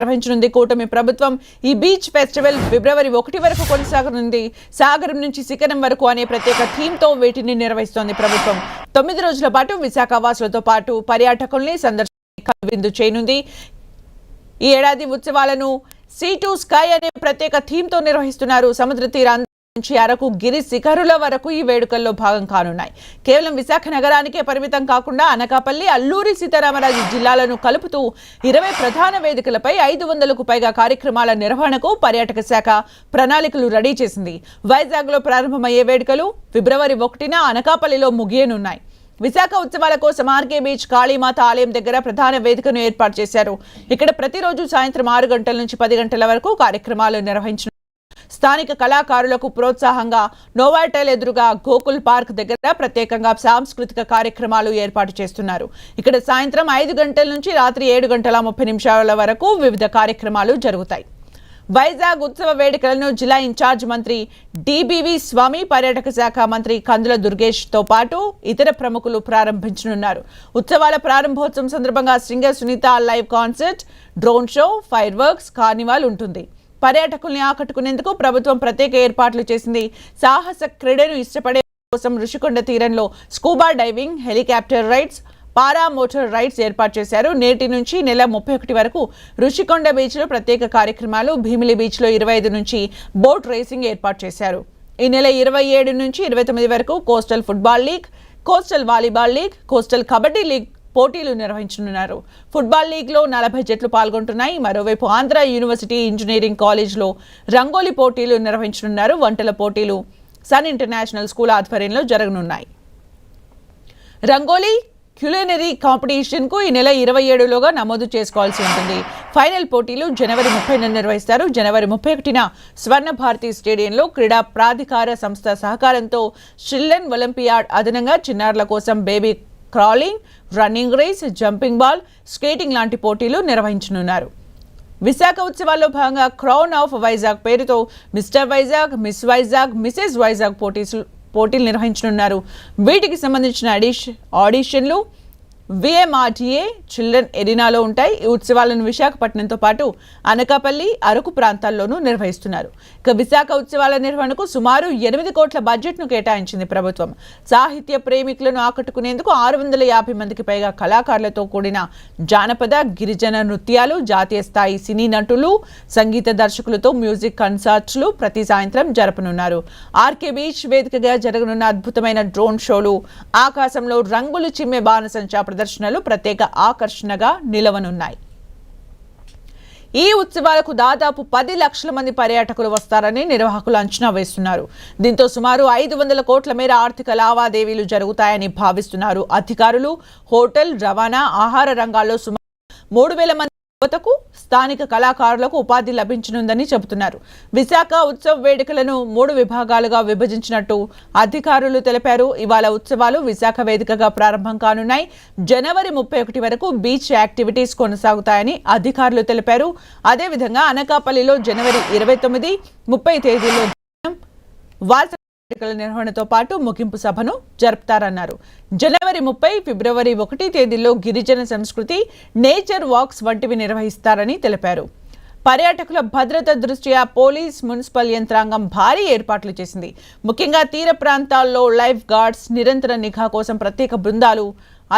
నిర్వహించనుంది కూటమి ప్రభుత్వం. ఈ బీచ్ ఫెస్టివల్ ఫిబ్రవరి 1 వరకు కొనసాగనుంది. సాగరం నుంచి శిఖరం వరకు అనే ప్రత్యేక థీమ్ తో వీటిని నిర్వహిస్తోంది ప్రభుత్వం. 9 రోజుల పాటు విశాఖ వాసులతో పాటు పర్యాటకుల్ని సందర్శించే చేయనుంది. ఈ ఏడాది ఉత్సవాలను సీ టు స్కై అనే ప్రత్యేక థీమ్ తో నిర్వహిస్తున్నారు. సముద్ర తీరాన్ని నుంచి అరకు గిరి శిఖరుల వరకు ఈ వేడుకల్లో భాగం కానున్నాయి. కేవలం విశాఖ నగరానికే పరిమితం కాకుండా అనకాపల్లి, అల్లూరి సీతారామరాజు జిల్లాలను కలుపుతూ 20 ప్రధాన వేదికలపై 500కు పైగా కార్యక్రమాల నిర్వహణకు పర్యాటక శాఖ ప్రణాళికలు రెడీ చేసింది. వైజాగ్ లో ప్రారంభమయ్యే వేడుకలు ఫిబ్రవరి 1న అనకాపల్లిలో ముగియనున్నాయి. విశాఖ ఉత్సవాల కోసం ఆర్కే బీచ్ కాళీమాత ఆలయం దగ్గర ప్రధాన వేదికను ఏర్పాటు చేశారు. ఇక్కడ ప్రతిరోజు సాయంత్రం 6 గంటల నుంచి 10 గంటల వరకు కార్యక్రమాలు నిర్వహించనున్నారు. స్థానిక కళాకారులకు ప్రోత్సాహంగా నోవాటెల్ ఎదురుగా గోకుల్ పార్క్ దగ్గర ప్రత్యేకంగా సాంస్కృతిక కార్యక్రమాలు ఏర్పాటు చేస్తున్నారు. ఇక్కడ సాయంత్రం 5 గంటల నుంచి రాత్రి 7:30 వరకు వివిధ కార్యక్రమాలు జరుగుతాయి. వైజాగ్ ఉత్సవ వేడుకలను జిల్లా ఇన్ఛార్జ్ మంత్రి డిబివి స్వామి, పర్యాటక శాఖ మంత్రి కందుల దుర్గేష్ తో పాటు ఇతర ప్రముఖులు ప్రారంభించనున్నారు. ఉత్సవాల ప్రారంభోత్సవం సందర్భంగా singer Sunitha live concert, drone show, fireworks, carnival ఉంటుంది. పర్యాటకుల్ని ఆకట్టుకునేందుకు ప్రభుత్వం ప్రత్యేక ఏర్పాట్లు చేసింది. సాహస క్రీడను ఇష్టపడే కోసం రుషికొండ తీరంలో స్కూబా డైవింగ్, హెలికాప్టర్ రైడ్స్, పారా మోటార్ రైడ్స్ ఏర్పాటు చేశారు. నేటి నుంచి నెల 31 వరకు రుషికొండ బీచ్ లో ప్రత్యేక కార్యక్రమాలు, భీమిలి బీచ్ లో 25 నుంచి బోట్ రేసింగ్ ఏర్పాటు చేశారు. ఈ నెల 27 నుంచి 29 వరకు coastal football league, coastal volleyball league, coastal kabaddi league పోటీలు నిర్వహించనున్నారు. ఫుట్బాల్ లీగ్ లో 40 జట్లు పాల్గొంటున్నాయి. మరోవైపు ఆంధ్ర యూనివర్సిటీ ఇంజనీరింగ్ కాలేజ్ లో రంగోలీ పోటీలు నిర్వహించనున్నారు. వంటల పోటీలు సన్ ఇంటర్నేషనల్ స్కూల్ ఆధ్వర్యంలో జరగనున్నాయి. రంగోలీ క్యులినరీ కాంపిటీషన్ కు ఈ నెల 27లోగా నమోదు చేసుకోవాల్సి ఉంటుంది. ఫైనల్ పోటీలు జనవరి 30న నిర్వహిస్తారు. జనవరి 31న స్వర్ణ భారతి స్టేడియంలో క్రీడా ప్రాధికార సంస్థ సహకారంతో చిల్డ్రన్ ఒలింపియాడ్ అదనంగా చిన్నారుల కోసం baby crawling, running race, jumping ball, skating లాంటి పోటీలు నిర్వహించనున్నారు. విశాఖ ఉత్సవాల్లో భాగంగా క్రౌన్ ఆఫ్ వైజాగ్ పేరుతో mister Vizag, miss Vizag, Mrs Vizag పోటీలు నిర్వహించనున్నారు. వీటికి సంబంధించిన ఆడిషన్లు విఎంఆర్టీఏ చిల్డ్రన్ ఎరీనాలో ఉంటాయి. ఈ ఉత్సవాలను విశాఖపట్నంతో పాటు అనకాపల్లి, అరకు ప్రాంతాల్లోనూ నిర్వహిస్తున్నారు. ఇక విశాఖ ఉత్సవాల నిర్వహణకు సుమారు 8 కోట్ల బడ్జెట్ను కేటాయించింది ప్రభుత్వం. సాహిత్య ప్రేమికులను ఆకట్టుకునేందుకు 650 మందికి పైగా కళాకారులతో కూడిన జానపద, గిరిజన నృత్యాలు, జాతీయ స్థాయి సినీ నటులు, సంగీత దర్శకులతో మ్యూజిక్ కన్సర్ట్లు ప్రతి సాయంత్రం జరపనున్నారు. ఆర్కే బీచ్ వేదికగా జరగనున్న అద్భుతమైన డ్రోన్ షోలు, ఆకాశంలో రంగులు చిమ్మే బాణసంచా ప్రదర్శనలు ప్రత్యేక ఆకర్షణగా నిలవనున్నాయి. ఈ ఉత్సవాలకు దాదాపు 10 లక్షల మంది పర్యాటకులు వస్తారని నిర్వాహకులు అంచనా వేస్తున్నారు. దీంతో సుమారు 500 కోట్ల మేర ఆర్థిక లావాదేవీలు జరుగుతాయని భావిస్తున్నారు అధికారులు. హోటల్, రవాణా, ఆహార రంగాల్లో సుమారు 3000 మంది యువతకు, స్థానిక కళాకారులకు ఉపాధి లభించనుందని చెబుతున్నారు. విశాఖ ఉత్సవ వేడుకలను 3 విభాగాలుగా విభజించినట్టు అధికారులు తెలిపారు. ఇవాళ ఉత్సవాలు విశాఖ వేదికగా ప్రారంభం కానున్నాయి. జనవరి 31 వరకు బీచ్ యాక్టివిటీస్ కొనసాగుతాయని అధికారులు తెలిపారు. అదేవిధంగా అనకాపల్లిలో జనవరి 29, 30 తేదీల్లో వార్షిక వేడుకల నిర్వహణతో పాటు ముగింపు సభను జరుపుతారన్నారు. జనవరి 30, ఫిబ్రవరి 1 తేదీల్లో గిరిజన సంస్కృతి, నేచర్ వాక్స్ వంటివి నిర్వహిస్తారని తెలిపారు. పర్యాటకుల భద్రత దృష్ట్యా పోలీస్, మున్సిపల్ యంత్రాంగం భారీ ఏర్పాట్లు చేసింది. ముఖ్యంగా తీర ప్రాంతాల్లో లైఫ్ గార్డ్స్, నిరంతర నిఘా కోసం ప్రత్యేక బృందాలు,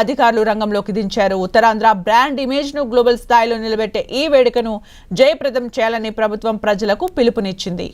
అధికారులు రంగంలోకి దించారు. ఉత్తరాంధ్ర బ్రాండ్ ఇమేజ్ ను గ్లోబల్ స్థాయిలో నిలబెట్టే ఈ వేడుకను జయప్రదం చేయాలని ప్రభుత్వం ప్రజలకు పిలుపునిచ్చింది.